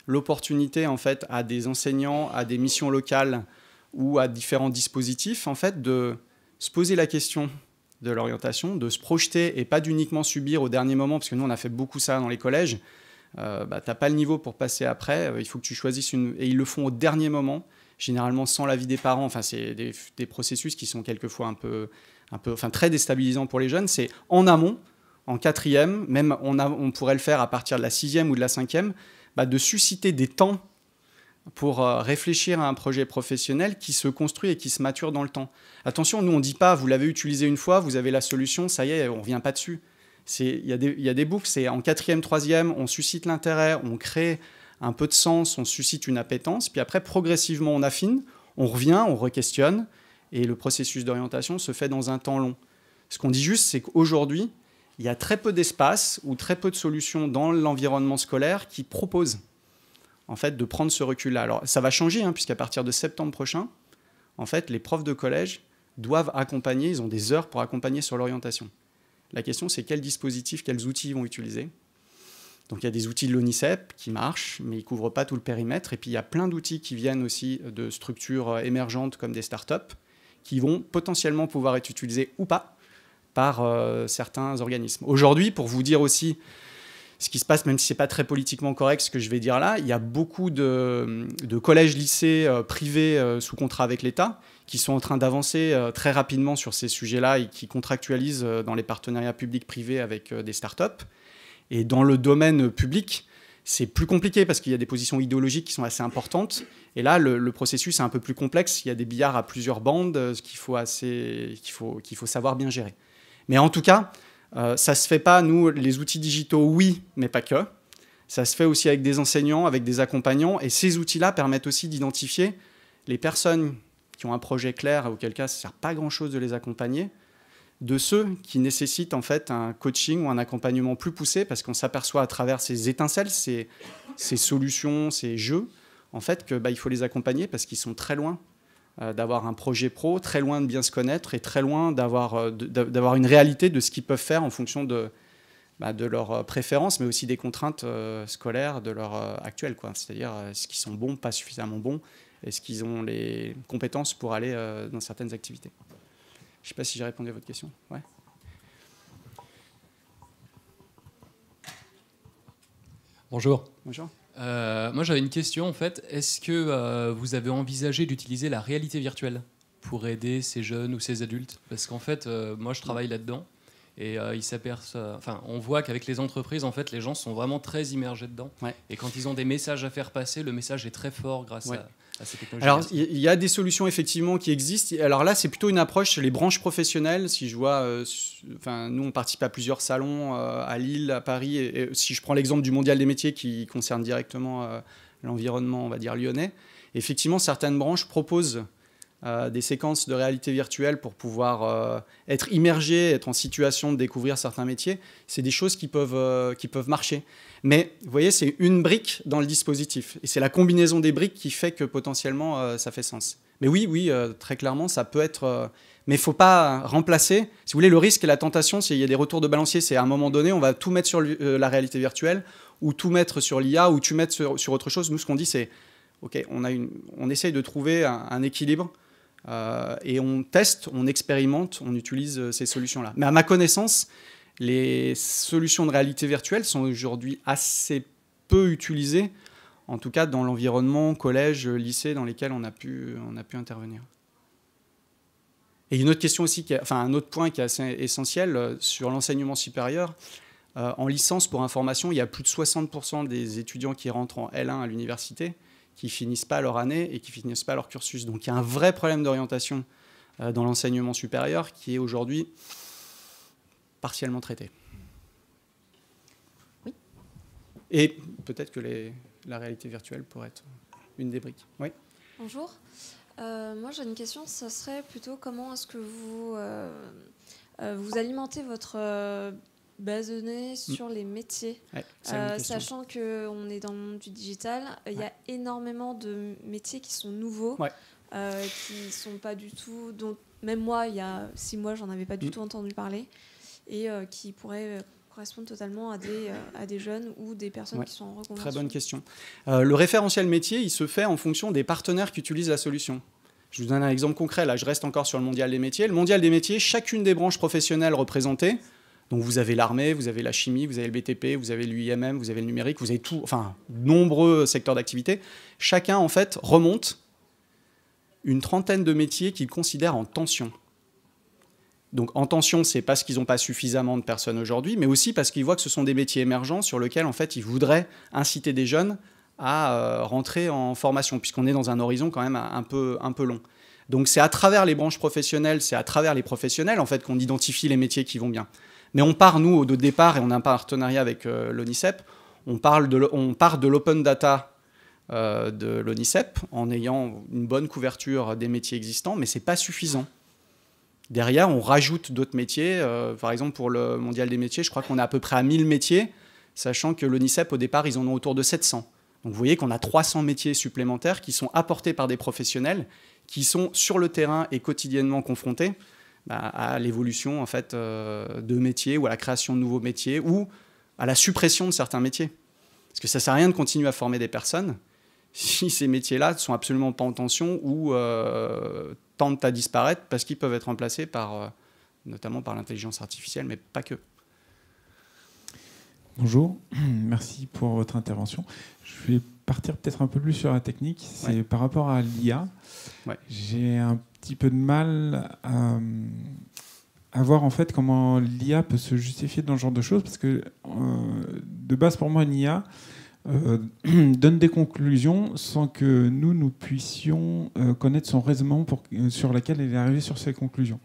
l'opportunité en fait, à des enseignants, à des missions locales ou à différents dispositifs en fait, de se poser la question de l'orientation, de se projeter et pas d'uniquement subir au dernier moment, parce que nous, on a fait beaucoup ça dans les collèges. Tu n'as pas le niveau pour passer après, il faut que tu choisisses une... Et ils le font au dernier moment, généralement sans l'avis des parents. Enfin, c'est des processus qui sont quelquefois un peu, enfin, très déstabilisants pour les jeunes. C'est en amont, en 4e, même on pourrait le faire à partir de la 6e ou de la 5e, de susciter des temps pour réfléchir à un projet professionnel qui se construit et qui se mature dans le temps. Attention, nous, on ne dit pas, vous l'avez utilisé une fois, vous avez la solution, ça y est, on ne revient pas dessus. Il y a des boucles, c'est en 4e, 3e, on suscite l'intérêt, on crée un peu de sens, on suscite une appétence, puis après, progressivement, on affine, on revient, on re-questionne, et le processus d'orientation se fait dans un temps long. Ce qu'on dit juste, c'est qu'aujourd'hui, il y a très peu d'espace ou très peu de solutions dans l'environnement scolaire qui proposent en fait, de prendre ce recul-là. Alors, ça va changer, puisqu'à partir de septembre prochain, en fait, les profs de collège doivent accompagner, ils ont des heures pour accompagner sur l'orientation. La question, c'est quels dispositifs, quels outils ils vont utiliser. Donc, il y a des outils de l'ONICEP qui marchent, mais ils ne couvrent pas tout le périmètre. Et puis, il y a plein d'outils qui viennent aussi de structures émergentes comme des startups, qui vont potentiellement pouvoir être utilisés ou pas par certains organismes. Aujourd'hui, pour vous dire aussi ce qui se passe, même si ce n'est pas très politiquement correct ce que je vais dire là, il y a beaucoup de collèges, lycées privés sous contrat avec l'État qui sont en train d'avancer très rapidement sur ces sujets-là et qui contractualisent dans les partenariats publics-privés avec des startups. Et dans le domaine public, c'est plus compliqué parce qu'il y a des positions idéologiques qui sont assez importantes. Et là, le processus est un peu plus complexe. Il y a des billards à plusieurs bandes qu'il faut savoir bien gérer. Mais en tout cas, ça ne se fait pas, nous, les outils digitaux, oui, mais pas que. Ça se fait aussi avec des enseignants, avec des accompagnants. Et ces outils-là permettent aussi d'identifier les personnes qui ont un projet clair, auquel cas ça ne sert pas grand-chose de les accompagner, de ceux qui nécessitent en fait un coaching ou un accompagnement plus poussé, parce qu'on s'aperçoit à travers ces étincelles, ces solutions, ces jeux, en fait, qu'il faut les accompagner parce qu'ils sont très loin d'avoir un projet pro, très loin de bien se connaître et très loin d'avoir une réalité de ce qu'ils peuvent faire en fonction de leurs préférences, mais aussi des contraintes scolaires de leur actuelles, c'est-à-dire est-ce qu'ils sont bons, pas suffisamment bons, est-ce qu'ils ont les compétences pour aller dans certaines activités. Je ne sais pas si j'ai répondu à votre question. Ouais. Bonjour. Bonjour. Moi, j'avais une question, en fait. Est-ce que vous avez envisagé d'utiliser la réalité virtuelle pour aider ces jeunes ou ces adultes? Parce qu'en fait, moi, je travaille là-dedans. Et on voit qu'avec les entreprises, en fait, les gens sont vraiment très immergés dedans. Ouais. Et quand ils ont des messages à faire passer, le message est très fort grâce à ces technologies. Alors, il y a des solutions effectivement qui existent. Alors là, c'est plutôt une approche chez les branches professionnelles. Si je vois, nous, on participe à plusieurs salons à Lille, à Paris. Et si je prends l'exemple du Mondial des métiers qui concerne directement l'environnement, on va dire, lyonnais, effectivement, certaines branches proposent des séquences de réalité virtuelle pour pouvoir être immergé, être en situation de découvrir certains métiers. C'est des choses qui peuvent marcher. Mais vous voyez, c'est une brique dans le dispositif. Et c'est la combinaison des briques qui fait que potentiellement, ça fait sens. Mais oui, très clairement, ça peut être... mais il ne faut pas remplacer. Si vous voulez, le risque et la tentation, c'est qu'il y a des retours de balancier. C'est à un moment donné, on va tout mettre sur la réalité virtuelle, ou tout mettre sur l'IA, ou tout mettre sur autre chose. Nous, ce qu'on dit, c'est, OK, on essaye de trouver un équilibre. Et on teste, on expérimente, on utilise ces solutions-là. Mais à ma connaissance, les solutions de réalité virtuelle sont aujourd'hui assez peu utilisées, en tout cas dans l'environnement collège, lycée, dans lesquels on a pu intervenir. Et une autre question aussi, un autre point qui est assez essentiel sur l'enseignement supérieur. En licence, pour information, il y a plus de 60% des étudiants qui rentrent en L1 à l'université qui finissent pas leur année et qui finissent pas leur cursus. Donc il y a un vrai problème d'orientation dans l'enseignement supérieur qui est aujourd'hui partiellement traité. Oui. Et peut-être que la réalité virtuelle pourrait être une des briques. Oui. Bonjour. Moi, j'ai une question. Ça serait plutôt comment est-ce que vous alimentez votre base de données sur les métiers, Ouais, sachant qu'on est dans le monde du digital. Il y a énormément de métiers qui sont nouveaux, qui sont pas du tout... dont même moi, il y a 6 mois, j'en avais pas du tout entendu parler, et qui pourraient correspondent totalement à des jeunes ou des personnes qui sont en reconversion. Très bonne question. Le référentiel métier, il se fait en fonction des partenaires qui utilisent la solution. Je vous donne un exemple concret. Là, je reste encore sur le mondial des métiers. Le mondial des métiers, chacune des branches professionnelles représentées, donc vous avez l'armée, vous avez la chimie, vous avez le BTP, vous avez l'UIMM, vous avez le numérique, vous avez tout, enfin, nombreux secteurs d'activité. Chacun, en fait, remonte une trentaine de métiers qu'ils considèrent en tension. Donc en tension, c'est parce qu'ils n'ont pas suffisamment de personnes aujourd'hui, mais aussi parce qu'ils voient que ce sont des métiers émergents sur lesquels en fait, ils voudraient inciter des jeunes à rentrer en formation, puisqu'on est dans un horizon quand même un peu long. Donc c'est à travers les branches professionnelles, c'est à travers les professionnels en fait, qu'on identifie les métiers qui vont bien. Mais on part, nous, au départ, et on a un partenariat avec l'ONICEP, on part de l'open data de l'ONICEP en ayant une bonne couverture des métiers existants, mais ce n'est pas suffisant. Derrière, on rajoute d'autres métiers. Par exemple, pour le mondial des métiers, je crois qu'on est à peu près à 1000 métiers, sachant que l'ONICEP, au départ, ils en ont autour de 700. Donc vous voyez qu'on a 300 métiers supplémentaires qui sont apportés par des professionnels qui sont sur le terrain et quotidiennement confrontés à l'évolution en fait, de métiers ou à la création de nouveaux métiers ou à la suppression de certains métiers. Parce que ça ne sert à rien de continuer à former des personnes si ces métiers-là ne sont absolument pas en tension ou tendent à disparaître parce qu'ils peuvent être remplacés notamment par l'intelligence artificielle, mais pas que. Bonjour, merci pour votre intervention. Je vais partir peut-être un peu plus sur la technique. C'est par rapport à l'IA. Ouais. J'ai un petit peu de mal à voir en fait comment l'IA peut se justifier dans ce genre de choses, parce que de base pour moi une IA donne des conclusions sans que nous puissions connaître son raisonnement sur laquelle elle est arrivée sur ces conclusions.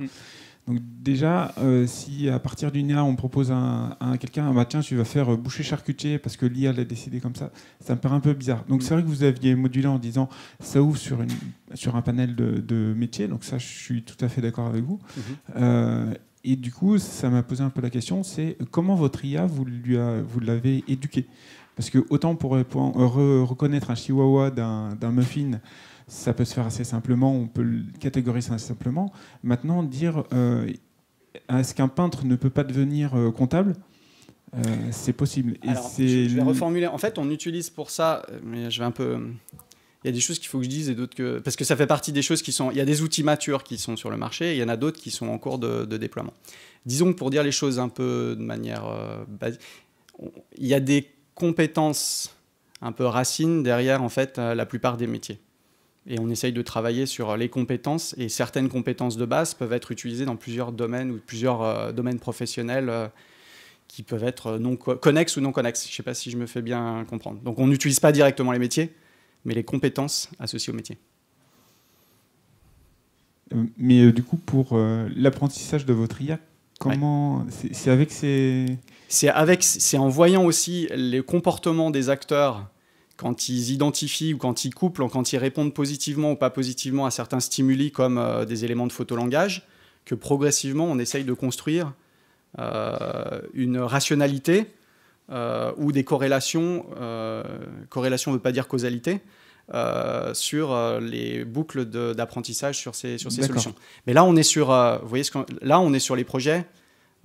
Donc déjà, si à partir d'une IA, on propose à quelqu'un, bah, tiens, tu vas faire boucher charcutier parce que l'IA l'a décidé comme ça me paraît un peu bizarre. Donc c'est vrai que vous aviez modulé en disant ça ouvre sur un panel de métiers, donc ça, je suis tout à fait d'accord avec vous. Et du coup, ça m'a posé un peu la question, c'est comment votre IA, vous l'avez éduqué? Parce que autant pour reconnaître un chihuahua d'un muffin, ça peut se faire assez simplement, on peut le catégoriser assez simplement. Maintenant, dire est-ce qu'un peintre ne peut pas devenir comptable, c'est possible. Et alors, je vais reformuler. En fait, on utilise pour ça, mais je vais un peu... Il y a des choses qu'il faut que je dise et d'autres que... Parce que ça fait partie des choses qui sont... Il y a des outils matures qui sont sur le marché et il y en a d'autres qui sont en cours de déploiement. Disons que pour dire les choses un peu de manière basique, il y a des compétences un peu racines derrière en fait, la plupart des métiers. Et on essaye de travailler sur les compétences, et certaines compétences de base peuvent être utilisées dans plusieurs domaines ou plusieurs domaines professionnels qui peuvent être connexes ou non connexes. Je ne sais pas si je me fais bien comprendre. Donc on n'utilise pas directement les métiers, mais les compétences associées aux métiers. Mais du coup, pour l'apprentissage de votre IA, comment c'est avec ces... C'est en voyant aussi les comportements des acteurs quand ils identifient ou quand ils couplent, ou quand ils répondent positivement ou pas positivement à certains stimuli comme des éléments de photolangage, que progressivement on essaye de construire une rationalité ou des corrélations. Corrélation ne veut pas dire causalité. Sur les boucles d'apprentissage sur ces solutions. Mais là, on est sur, vous voyez là, on est sur les projets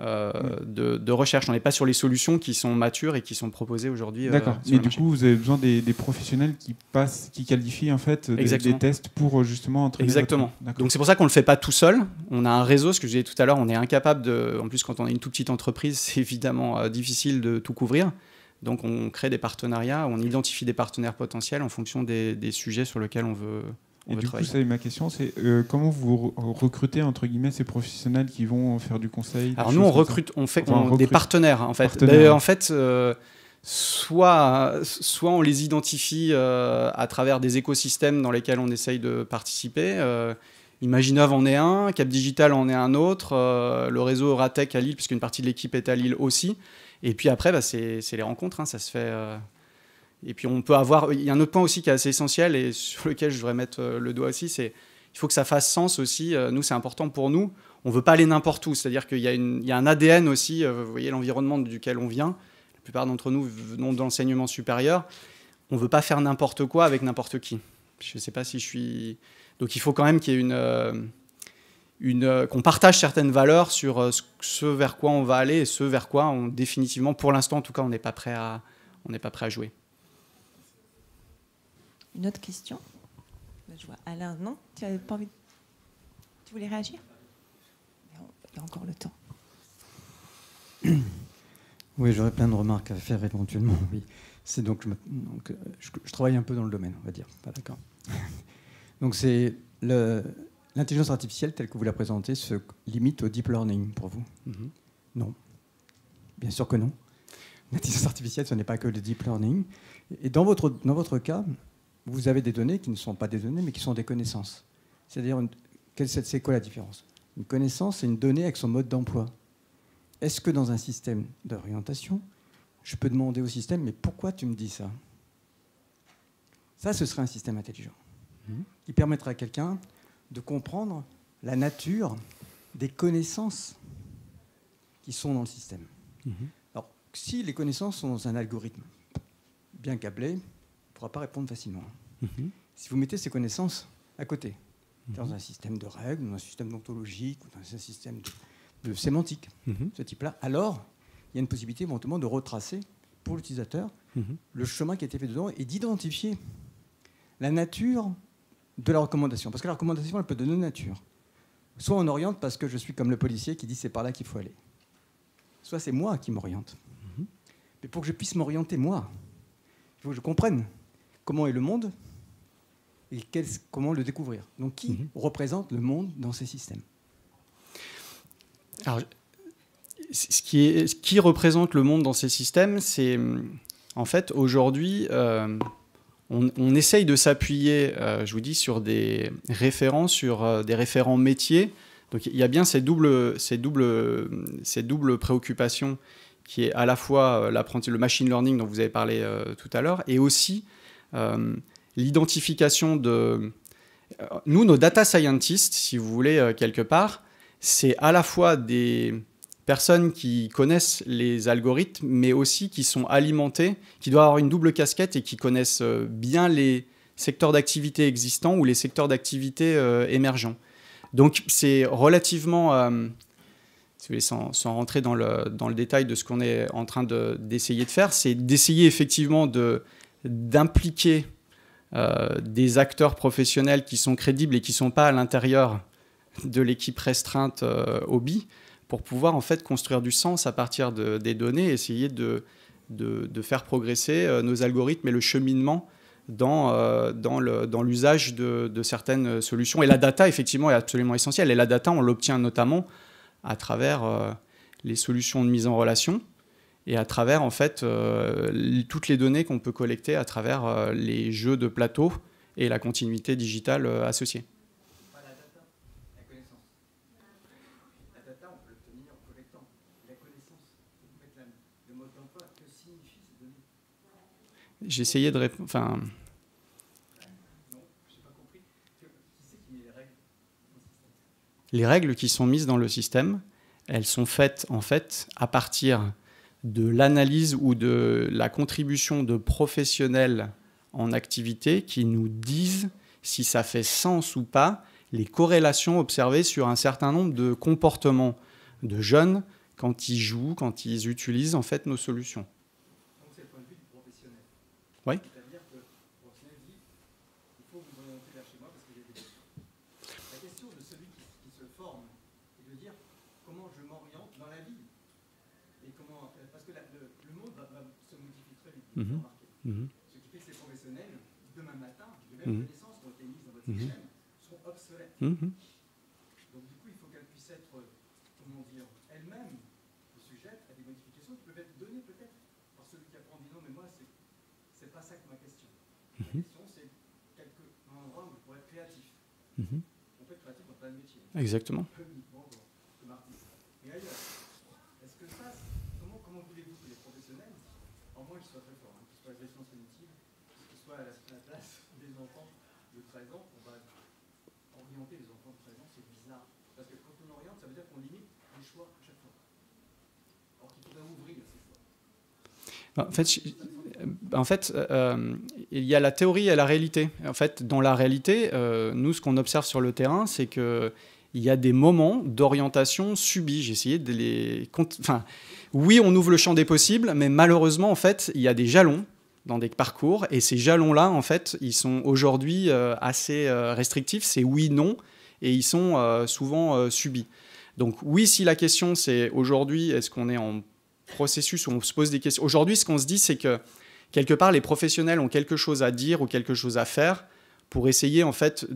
de recherche. On n'est pas sur les solutions qui sont matures et qui sont proposées aujourd'hui. D'accord. Et du coup, vous avez besoin des professionnels qui qualifient en fait des tests pour justement entraîner. Exactement. Donc c'est pour ça qu'on le fait pas tout seul. On a un réseau. Ce que je disais tout à l'heure, on est incapable de. En plus, quand on est une toute petite entreprise, c'est évidemment difficile de tout couvrir. Donc on crée des partenariats, on identifie des partenaires potentiels en fonction des sujets sur lesquels on veut du travailler. coup, ma question, c'est comment vous recrutez entre guillemets ces professionnels qui vont faire du conseil? Alors nous, on recrute des partenaires en fait. En fait, soit on les identifie à travers des écosystèmes dans lesquels on essaye de participer. Imaginov en est un, Cap Digital en est un autre, le réseau Euratech à Lille, puisqu'une partie de l'équipe est à Lille aussi. Et puis après, c'est les rencontres, hein, ça se fait. Et puis on peut avoir. Il y a un autre point aussi qui est assez essentiel et sur lequel je voudrais mettre le doigt aussi, c'est il faut que ça fasse sens aussi. Nous, c'est important pour nous. On ne veut pas aller n'importe où. C'est-à-dire qu'il y a un ADN aussi. Vous voyez l'environnement duquel on vient. La plupart d'entre nous venons de l'enseignement supérieur. On ne veut pas faire n'importe quoi avec n'importe qui. Je ne sais pas si je suis... Donc il faut quand même qu'il y ait qu'on partage certaines valeurs sur ce vers quoi on va aller et ce vers quoi, définitivement, pour l'instant, en tout cas, on n'est pas prêt à jouer. Une autre question? Je vois Alain, non? Tu n'avais pas envie Tu voulais réagir? Il y a encore le temps. Oui, j'aurais plein de remarques à faire éventuellement. Oui. C'est donc je travaille un peu dans le domaine, on va dire. Pas d'accord. Donc c'est l'intelligence artificielle telle que vous la présentez se limite au deep learning pour vous? Non. Bien sûr que non. L'intelligence artificielle, ce n'est pas que le deep learning. Et dans votre cas, vous avez des données qui ne sont pas des données, mais qui sont des connaissances. C'est-à-dire, c'est quoi la différence? Une connaissance, c'est une donnée avec son mode d'emploi. Est-ce que dans un système d'orientation, je peux demander au système, mais pourquoi tu me dis ça? Ça, ce serait un système intelligent qui permettrait à quelqu'un de comprendre la nature des connaissances qui sont dans le système. Alors, si les connaissances sont dans un algorithme bien câblé, il ne pourra pas répondre facilement. Si vous mettez ces connaissances à côté, dans un système de règles, dans un système d'ontologique, ou dans un système de sémantique, ce type-là, alors il y a une possibilité éventuellement de retracer pour l'utilisateur le chemin qui a été fait dedans et d'identifier la nature de la recommandation. Parce que la recommandation, elle peut de deux natures. Soit on oriente parce que je suis comme le policier qui dit c'est par là qu'il faut aller. Soit c'est moi qui m'oriente. Mais pour que je puisse m'orienter, moi, il faut que je comprenne comment est le monde et comment le découvrir. Donc qui représente le monde dans ces systèmes? Alors, ce qui représente le monde dans ces systèmes, c'est en fait aujourd'hui, on essaye de s'appuyer, je vous dis, sur des référents, sur des référents métiers. Donc il y a bien ces doubles préoccupations qui est à la fois le machine learning dont vous avez parlé tout à l'heure et aussi l'identification de... Nous, nos data scientists, si vous voulez, quelque part, c'est à la fois des personnes qui connaissent les algorithmes, mais aussi qui sont alimentées, qui doivent avoir une double casquette et qui connaissent bien les secteurs d'activité existants ou les secteurs d'activité émergents. Donc, c'est relativement... si vous voulez, sans rentrer dans le détail de ce qu'on est en train d'essayer de faire, c'est d'essayer effectivement d'impliquer des acteurs professionnels qui sont crédibles et qui ne sont pas à l'intérieur de l'équipe restreinte OBI pour pouvoir en fait construire du sens à partir des données et essayer de faire progresser nos algorithmes et le cheminement dans l'usage de certaines solutions. Et la data, effectivement, est absolument essentielle. Et la data, on l'obtient notamment à travers les solutions de mise en relation et à travers en fait toutes les données qu'on peut collecter à travers les jeux de plateau et la continuité digitale associée. Pas la data, la connaissance. La data, on peut l'obtenir en collectant. La connaissance, vous faites le mode d'emploi, que signifient ces données? J'essayais de répondre... Enfin... Non, je n'ai pas compris. Qui c'est qui met les règles dans le système? Les règles qui sont mises dans le système, elles sont faites en fait à partir de l'analyse ou de la contribution de professionnels en activité qui nous disent si ça fait sens ou pas les corrélations observées sur un certain nombre de comportements de jeunes quand ils jouent, quand ils utilisent en fait nos solutions. Donc c'est le point de vue du professionnel. Oui. C'est-à-dire que le professionnel dit il faut vous orienter vers chez moi parce que j'ai des questions. La question de celui qui se forme est de dire comment je m'oriente dans la vie. Et comment, parce que le monde va se modifier très vite. Vous remarquez. Ce qui fait que ces professionnels, demain matin, de mêmes connaissances qui ont été mises dans votre système, seront obsolètes. Donc du coup, il faut qu'elles puissent être, comment dire, elles-mêmes sujettes à des modifications qui peuvent être données peut-être par celui qui apprend, dit non, mais moi, c'est pas ça que ma question. Ma question, c'est un endroit où je pourrais être créatif. On peut être créatif dans le métier. Exactement. Comment voulez-vous que les professionnels, en moins qu'ils soient très forts, qu'ils soient gestion cognitive, qu'ils soient à la place des enfants de 13 ans, on va orienter les enfants de 13 ans, c'est bizarre. Parce que quand on oriente, ça veut dire qu'on limite les choix à chaque fois. Alors qu'il faudrait ouvrir ces choix. En fait, il y a la théorie et la réalité. En fait, dans la réalité, nous, ce qu'on observe sur le terrain, c'est que il y a des moments d'orientation subis. J'ai essayé de les... Enfin, oui, on ouvre le champ des possibles, mais malheureusement, en fait, il y a des jalons dans des parcours, et ces jalons-là, en fait, ils sont aujourd'hui assez restrictifs. C'est oui, non, et ils sont souvent subis. Donc oui, si la question, c'est aujourd'hui, est-ce qu'on est en processus où on se pose des questions. Aujourd'hui, ce qu'on se dit, c'est que quelque part, les professionnels ont quelque chose à dire ou quelque chose à faire pour essayer, en fait,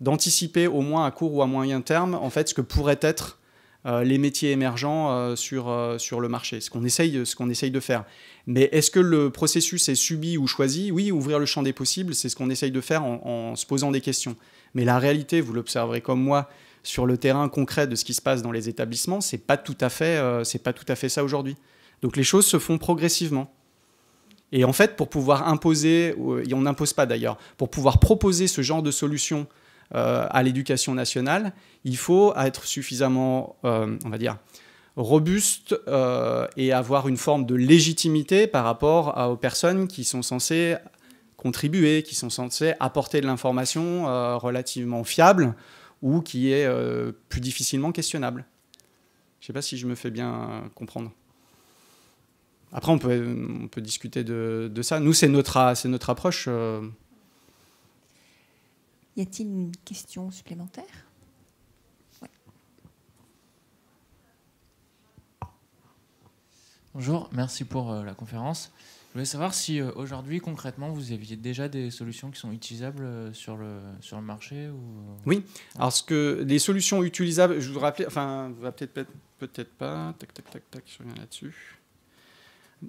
d'anticiper au moins à court ou à moyen terme, en fait, ce que pourraient être les métiers émergents sur le marché, ce qu'on essaye de faire. Mais est-ce que le processus est subi ou choisi? Oui, ouvrir le champ des possibles, c'est ce qu'on essaye de faire en se posant des questions. Mais la réalité, vous l'observerez comme moi, sur le terrain concret de ce qui se passe dans les établissements, c'est pas tout à fait ça aujourd'hui. Donc les choses se font progressivement. Et en fait, pour pouvoir imposer, et on n'impose pas d'ailleurs, pour pouvoir proposer ce genre de solution à l'éducation nationale, il faut être suffisamment, on va dire, robuste et avoir une forme de légitimité par rapport aux personnes qui sont censées contribuer, qui sont censées apporter de l'information relativement fiable ou qui est plus difficilement questionnable. Je ne sais pas si je me fais bien comprendre. Après, on peut discuter de ça. Nous, c'est notre approche. Y a-t-il une question supplémentaire? Ouais. Bonjour, merci pour la conférence. Je voulais savoir si aujourd'hui, concrètement, vous aviez déjà des solutions qui sont utilisables sur le marché ou... Oui, alors les solutions utilisables, je vous rappelle, enfin, peut-être pas, tac, je reviens là-dessus.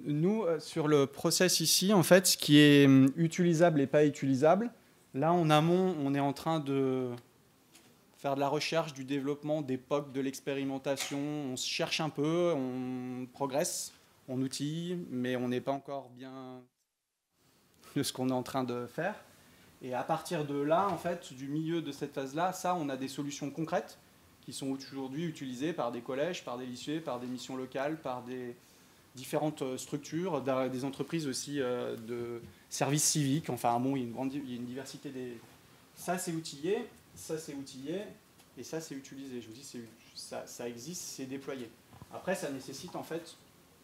Nous, sur le process ici, en fait, ce qui est utilisable et pas utilisable, là, en amont, on est en train de faire de la recherche, du développement, des POC, de l'expérimentation. On se cherche un peu, on progresse, on outille, mais on n'est pas encore bien de ce qu'on est en train de faire. Et à partir de là, en fait, du milieu de cette phase-là, ça, on a des solutions concrètes qui sont aujourd'hui utilisées par des collèges, par des lycées, par des missions locales, par des différentes structures, des entreprises aussi de services civiques. Enfin, bon, il y a une diversité des... Ça, c'est outillé, et ça, c'est utilisé. Je vous dis, ça existe, c'est déployé. Après, ça nécessite en fait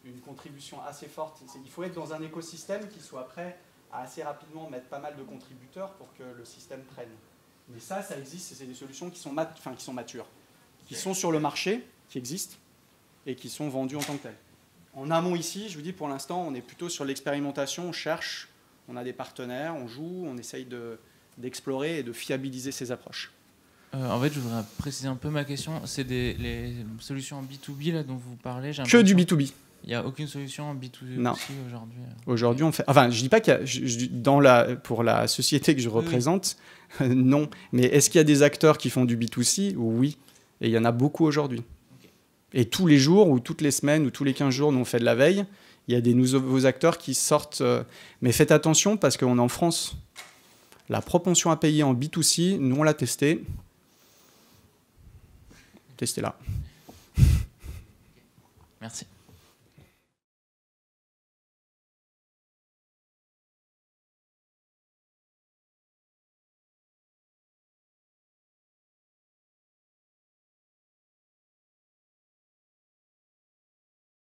une contribution assez forte. Il faut être dans un écosystème qui soit prêt à assez rapidement mettre pas mal de contributeurs pour que le système prenne. Mais ça existe, c'est des solutions qui sont matures, qui sont sur le marché, qui existent, et qui sont vendues en tant que telles. En amont ici, je vous dis, pour l'instant, on est plutôt sur l'expérimentation, on cherche, on a des partenaires, on joue, on essaye d'explorer et de fiabiliser ces approches. En fait, je voudrais préciser un peu ma question. C'est les solutions en B2B là, dont vous parlez. Que du B2B. Il n'y a aucune solution en B2C aujourd'hui. Aujourd'hui, on fait... Enfin, je ne dis pas qu'il y a... Pour la société que je représente, non. Mais est-ce qu'il y a des acteurs qui font du B2C? Oui. Et il y en a beaucoup aujourd'hui. Okay. Et tous les jours, ou toutes les semaines, ou tous les 15 jours, nous on fait de la veille. Il y a des nouveaux acteurs qui sortent. Mais faites attention, parce qu'on est en France. La propension à payer en B2C, nous on l'a testé. Testez-la. Merci.